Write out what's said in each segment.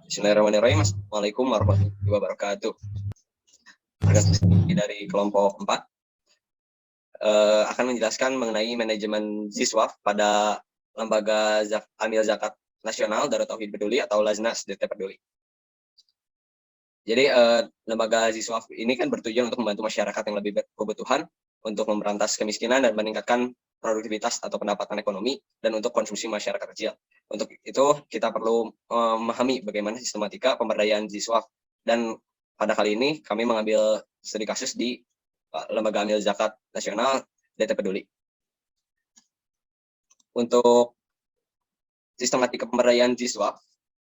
Bismillahirrahmanirrahim. Assalamualaikum warahmatullahi wabarakatuh. Dari kelompok 4 akan menjelaskan mengenai manajemen ZISWAF pada Lembaga Amil Zakat Nasional Darut Tauhid Peduli atau Laznas DT Peduli. Jadi lembaga ZISWAF ini kan bertujuan untuk membantu masyarakat yang lebih berkebutuhan untuk memberantas kemiskinan dan meningkatkan produktivitas atau pendapatan ekonomi dan untuk konsumsi masyarakat kecil. Untuk itu kita perlu memahami bagaimana sistematika pemberdayaan ZISWAF, dan pada kali ini kami mengambil studi kasus di Lembaga Amil Zakat Nasional DT Peduli. Untuk sistematika pemberdayaan ZISWAF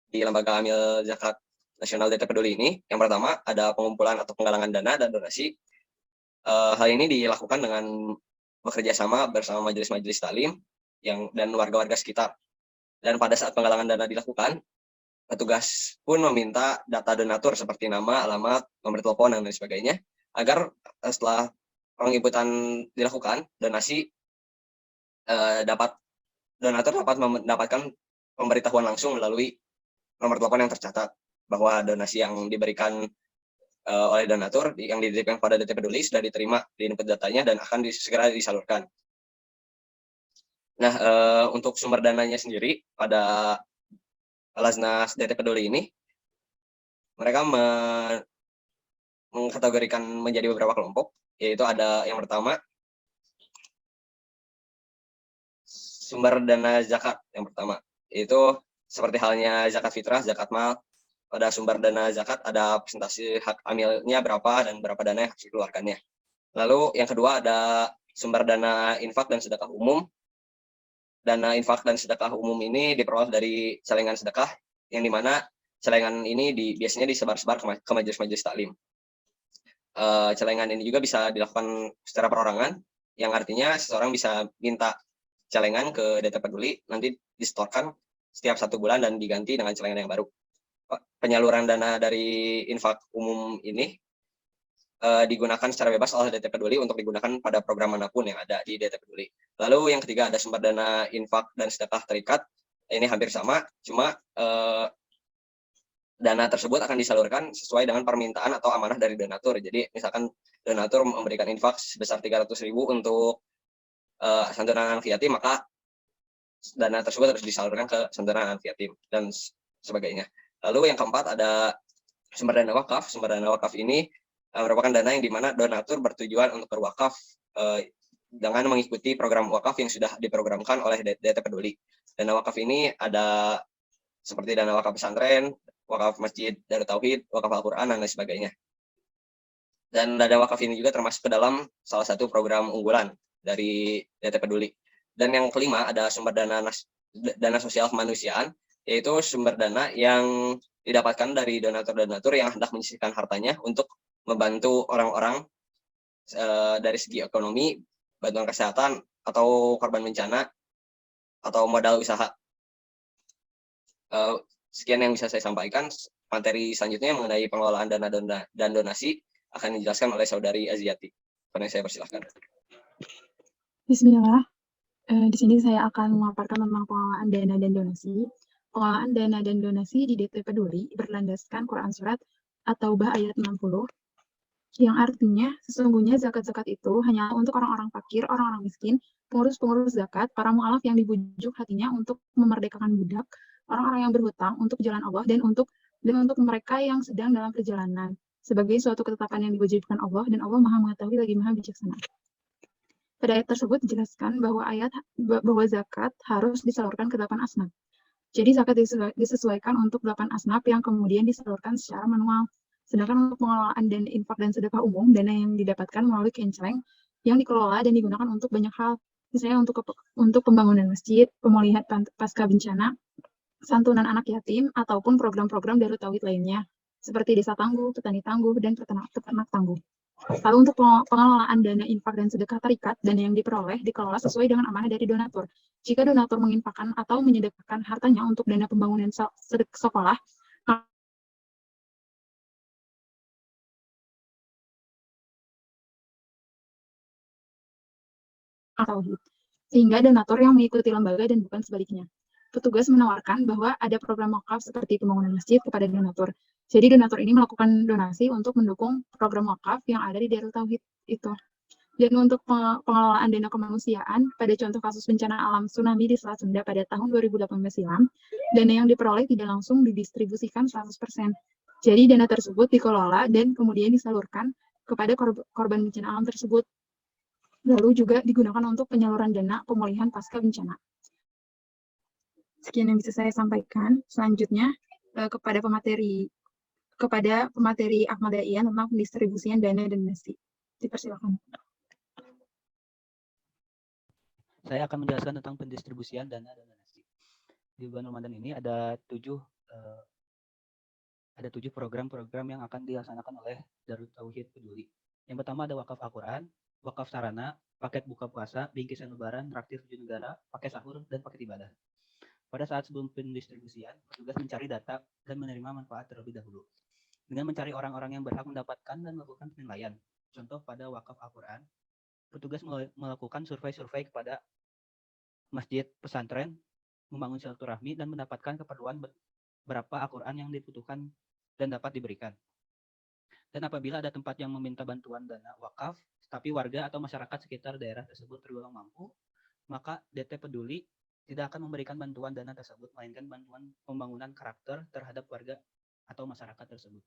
di Lembaga Amil Zakat Nasional DT Peduli ini, yang pertama ada pengumpulan atau penggalangan dana dan donasi. Hal ini dilakukan dengan bekerja sama bersama majelis-majelis taklim dan warga-warga sekitar. Dan pada saat penggalangan dana dilakukan, petugas pun meminta data donatur seperti nama, alamat, nomor telepon, dan lain sebagainya, agar setelah penginputan dilakukan, donatur dapat mendapatkan pemberitahuan langsung melalui nomor telepon yang tercatat bahwa donasi yang diberikan oleh donatur yang dititipkan pada DT Peduli sudah diterima di input datanya dan akan segera disalurkan. Nah, untuk sumber dananya sendiri pada Laznas DT Peduli ini, mereka mengkategorikan menjadi beberapa kelompok, yaitu ada yang pertama sumber dana zakat. Yang pertama itu seperti halnya zakat fitrah, zakat mal. Pada sumber dana zakat ada persentase hak amilnya berapa dan berapa dana yang harus dikeluarkannya. Lalu yang kedua ada sumber dana infak dan sedekah umum. Dana infak dan sedekah umum ini diperoleh dari celengan sedekah, yang dimana celengan ini biasanya disebar-sebar ke majelis-majelis taklim. Celengan ini juga bisa dilakukan secara perorangan, yang artinya seseorang bisa minta celengan ke DT Peduli, nanti disetorkan setiap 1 bulan dan diganti dengan celengan yang baru. Penyaluran dana dari infak umum ini digunakan secara bebas oleh DT Peduli untuk digunakan pada program manapun yang ada di DT Peduli. Lalu yang ketiga ada sumber dana infak dan sedekah terikat. Ini hampir sama, cuma dana tersebut akan disalurkan sesuai dengan permintaan atau amanah dari donatur. Jadi misalkan donatur memberikan infak sebesar 300.000 untuk santunan anak yatim, maka dana tersebut harus disalurkan ke santunan anak yatim dan sebagainya. Lalu yang keempat ada sumber dana wakaf. Sumber dana wakaf ini merupakan dana yang dimana donatur bertujuan untuk berwakaf dengan mengikuti program wakaf yang sudah diprogramkan oleh DT Peduli. Dana wakaf ini ada seperti dana wakaf pesantren, wakaf masjid Darut Tauhid, wakaf Al-Quran, dan lain sebagainya. Dan dana wakaf ini juga termasuk ke dalam salah satu program unggulan dari DT Peduli. Dan yang kelima ada sumber dana sosial kemanusiaan, yaitu sumber dana yang didapatkan dari donatur-donatur yang hendak menyisihkan hartanya untuk membantu orang-orang dari segi ekonomi, bantuan kesehatan, atau korban bencana, atau modal usaha. Sekian yang bisa saya sampaikan. Materi selanjutnya mengenai pengelolaan dana dan donasi akan dijelaskan oleh Saudari Aziati. Karena saya persilahkan. Bismillah. Di sini saya akan memaparkan tentang pengelolaan dana dan donasi. Pengelolaan dana dan donasi di DT Peduli berlandaskan Quran Surat At-Taubah ayat 60, yang artinya sesungguhnya zakat-zakat itu hanya untuk orang-orang fakir, orang-orang miskin, pengurus-pengurus zakat, para mu'alaf yang dibujuk hatinya untuk memerdekakan budak, orang-orang yang berhutang untuk jalan Allah, dan untuk mereka yang sedang dalam perjalanan, sebagai suatu ketetapan yang diwajibkan Allah, dan Allah Maha Mengetahui lagi Maha Bijaksana. Pada ayat tersebut dijelaskan bahwa zakat harus disalurkan ke 8 asnaf. Jadi zakat disesuaikan untuk 8 asnaf yang kemudian disalurkan secara manual. Sedangkan untuk pengelolaan dan infak dan sedekah umum, dana yang didapatkan melalui kenceleng yang dikelola dan digunakan untuk banyak hal. Misalnya untuk pembangunan masjid, pemulihan pasca bencana, santunan anak yatim, ataupun program-program Darut Tauhid lainnya, seperti desa tangguh, petani tangguh, dan peternak tangguh. Lalu untuk pengelolaan dana infak dan sedekah terikat, dana yang diperoleh dikelola sesuai dengan amanah dari donatur. Jika donatur menginfakkan atau menyedekahkan hartanya untuk dana pembangunan sekolah, atau sehingga donatur yang mengikuti lembaga dan bukan sebaliknya. petugas menawarkan bahwa ada program wakaf seperti pembangunan masjid kepada donatur. Jadi donatur ini melakukan donasi untuk mendukung program wakaf yang ada di Darut Tauhid itu. Dan untuk pengelolaan dana kemanusiaan, pada contoh kasus bencana alam tsunami di Selat Sunda pada tahun 2018 silam, dana yang diperoleh tidak langsung didistribusikan 100%. Jadi dana tersebut dikelola dan kemudian disalurkan kepada korban bencana alam tersebut. Lalu juga digunakan untuk penyaluran dana pemulihan pasca bencana. Sekian yang bisa saya sampaikan. Selanjutnya kepada pemateri Ahmad Daian tentang pendistribusian dana dan donasi. Dipersilakan. Saya akan menjelaskan tentang pendistribusian dana dan donasi. Di bulan Ramadan ini ada 7 program-program yang akan dilaksanakan oleh Darut Tauhid Peduli. Yang pertama ada wakaf Al-Quran, wakaf sarana, paket buka puasa, bingkisan lebaran, traktir 7 negara, paket sahur, dan paket ibadah. Pada saat sebelum pendistribusian, petugas mencari data dan menerima manfaat terlebih dahulu. Dengan mencari orang-orang yang berhak mendapatkan dan melakukan penilaian. Contoh pada wakaf Al-Quran, petugas melakukan survei-survei kepada masjid, pesantren, membangun silaturahmi dan mendapatkan keperluan berapa Al-Quran yang dibutuhkan dan dapat diberikan. Dan apabila ada tempat yang meminta bantuan dana wakaf, tapi warga atau masyarakat sekitar daerah tersebut tergolong mampu, maka DT Peduli tidak akan memberikan bantuan dana tersebut, melainkan bantuan pembangunan karakter terhadap warga atau masyarakat tersebut.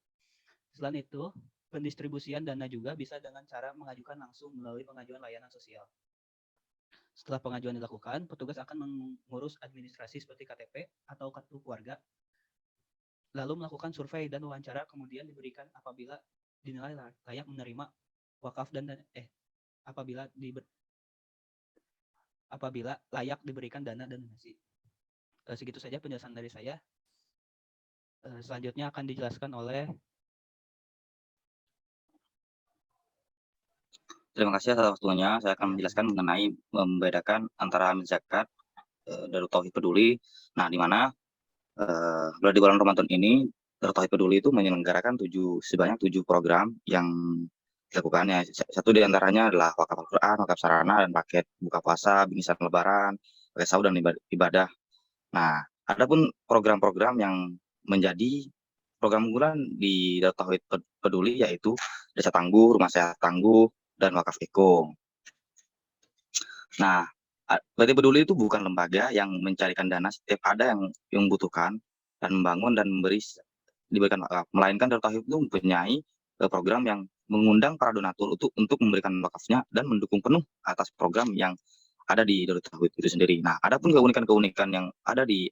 Selain itu, pendistribusian dana juga bisa dengan cara mengajukan langsung melalui pengajuan layanan sosial. Setelah pengajuan dilakukan, petugas akan mengurus administrasi seperti KTP atau kartu keluarga, lalu melakukan survei dan wawancara, kemudian diberikan apabila dinilai layak menerima wakaf dan apabila layak diberikan dana dan donasi. Segitu saja penjelasan dari saya. Selanjutnya akan dijelaskan oleh. Terima kasih atas waktunya. Saya akan menjelaskan mengenai membedakan antara amil zakat Darut Tauhid Peduli. Nah, di mana di bulan Ramadan ini Darut Tauhid Peduli itu menyelenggarakan sebanyak 7 program yang dilakukannya. Satu di antaranya adalah wakaf Al-Quran, wakaf sarana, dan paket buka puasa, bingkisan lebaran, paket sahur, dan ibadah. Nah, adapun program-program yang menjadi program unggulan di Darut Tauhid Peduli yaitu Desa Tangguh, Rumah Sehat Tangguh, dan wakaf Eko. Nah, DT Peduli itu bukan lembaga yang mencarikan dana setiap ada yang membutuhkan dan membangun dan diberikan wakaf, melainkan Darut Tauhid itu mempunyai program yang mengundang para donatur untuk memberikan wakafnya dan mendukung penuh atas program yang ada di Darut Tauhid itu sendiri. Nah, adapun keunikan-keunikan yang ada di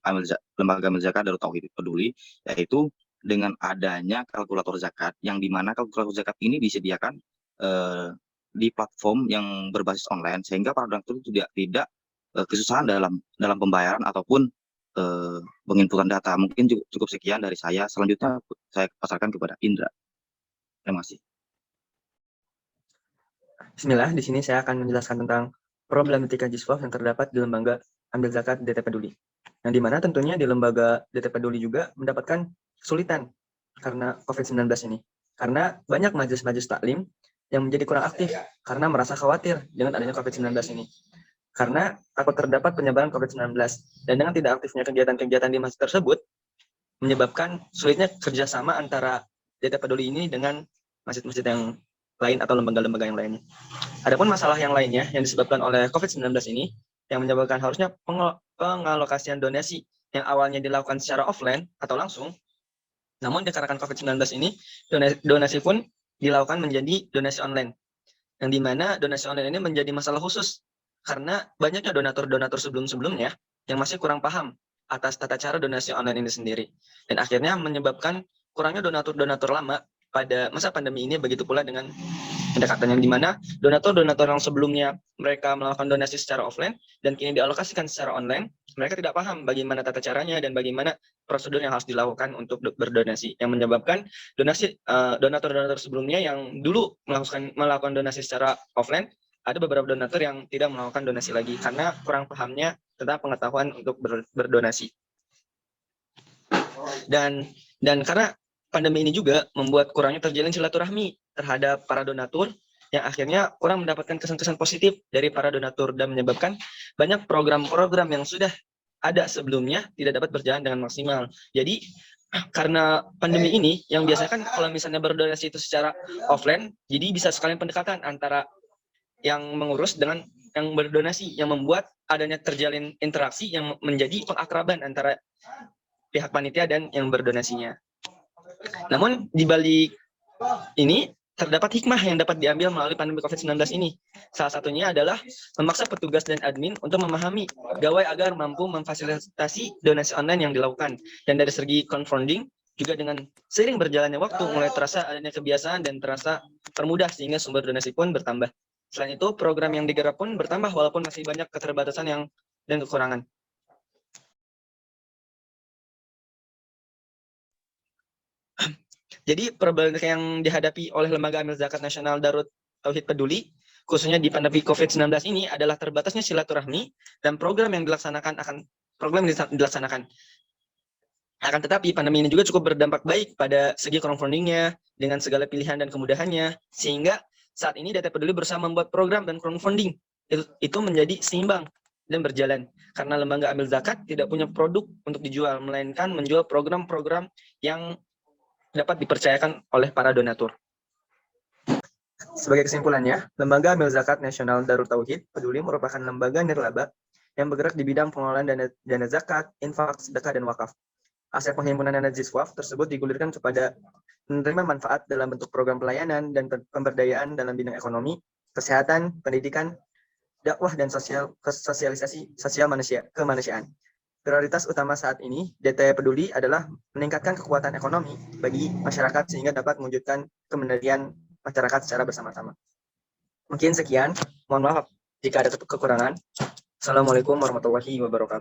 lembaga amil zakat Darut Tauhid Peduli yaitu dengan adanya kalkulator zakat, yang dimana kalkulator zakat ini disediakan di platform yang berbasis online, sehingga para donatur tidak kesusahan dalam pembayaran ataupun penginputan data. Mungkin cukup sekian dari saya. Selanjutnya saya pasarkan kepada Indra. Terima kasih. Bismillah, di sini saya akan menjelaskan tentang problematika jiswaf yang terdapat di lembaga amil zakat DT Peduli. Yang dimana tentunya di lembaga DT Peduli juga mendapatkan kesulitan karena COVID-19 ini. Karena banyak majelis-majelis taklim yang menjadi kurang aktif karena merasa khawatir dengan adanya COVID-19 ini. Karena takut terdapat penyebaran COVID-19 dan dengan tidak aktifnya kegiatan-kegiatan di masjid tersebut menyebabkan sulitnya kerjasama antara DT Peduli ini dengan masjid-masjid yang lain atau lembaga-lembaga yang lainnya. Adapun masalah yang lainnya yang disebabkan oleh COVID-19 ini yang menyebabkan harusnya pengalokasian donasi yang awalnya dilakukan secara offline atau langsung, namun dikarenakan COVID-19 ini donasi pun dilakukan menjadi donasi online, yang dimana donasi online ini menjadi masalah khusus karena banyaknya donatur-donatur sebelum-sebelumnya yang masih kurang paham atas tata cara donasi online ini sendiri, dan akhirnya menyebabkan kurangnya donatur-donatur lama pada masa pandemi ini. Begitu pula dengan pendekatan yang dimana donatur-donatur yang sebelumnya mereka melakukan donasi secara offline dan kini dialokasikan secara online, mereka tidak paham bagaimana tata caranya dan bagaimana prosedur yang harus dilakukan untuk berdonasi, yang menyebabkan donatur-donatur sebelumnya yang dulu melakukan donasi secara offline, ada beberapa donatur yang tidak melakukan donasi lagi karena kurang pahamnya tentang pengetahuan untuk berdonasi. Dan karena pandemi ini juga membuat kurangnya terjalin silaturahmi terhadap para donatur, yang akhirnya kurang mendapatkan kesan-kesan positif dari para donatur dan menyebabkan banyak program-program yang sudah ada sebelumnya tidak dapat berjalan dengan maksimal. Jadi karena pandemi ini yang biasanya kan kalau misalnya berdonasi itu secara offline, jadi bisa sekalian pendekatan antara yang mengurus dengan yang berdonasi, yang membuat adanya terjalin interaksi yang menjadi pengakraban antara pihak panitia dan yang berdonasinya. Namun di balik ini terdapat hikmah yang dapat diambil melalui pandemi COVID-19 ini. Salah satunya adalah memaksa petugas dan admin untuk memahami pegawai agar mampu memfasilitasi donasi online yang dilakukan. Dan dari segi crowdfunding, juga dengan seiring berjalannya waktu mulai terasa adanya kebiasaan dan terasa termudah sehingga sumber donasi pun bertambah. Selain itu, program yang digarap pun bertambah walaupun masih banyak keterbatasan dan kekurangan. Jadi problematika yang dihadapi oleh Lembaga Amil Zakat Nasional Darut Tauhid Peduli, khususnya di pandemi COVID-19 ini adalah terbatasnya silaturahmi dan program yang dilaksanakan. Akan tetapi pandemi ini juga cukup berdampak baik pada segi crowdfundingnya dengan segala pilihan dan kemudahannya, sehingga saat ini DT Peduli berusaha membuat program dan crowdfunding itu menjadi seimbang dan berjalan. Karena Lembaga Amil Zakat tidak punya produk untuk dijual, melainkan menjual program-program yang dapat dipercayakan oleh para donatur. Sebagai kesimpulannya, Lembaga Amil Zakat Nasional Darut Tauhid Peduli merupakan lembaga nirlaba yang bergerak di bidang pengelolaan dana zakat, infak, sedekah, dan wakaf. Aset penghimpunan dana Jiswaf tersebut digulirkan kepada menerima manfaat dalam bentuk program pelayanan dan pemberdayaan dalam bidang ekonomi, kesehatan, pendidikan, dakwah, dan sosialisasi sosial kemanusiaan. Prioritas utama saat ini DT Peduli adalah meningkatkan kekuatan ekonomi bagi masyarakat sehingga dapat mewujudkan kemandirian masyarakat secara bersama-sama. Mungkin sekian, mohon maaf jika ada kekurangan. Assalamualaikum warahmatullahi wabarakatuh.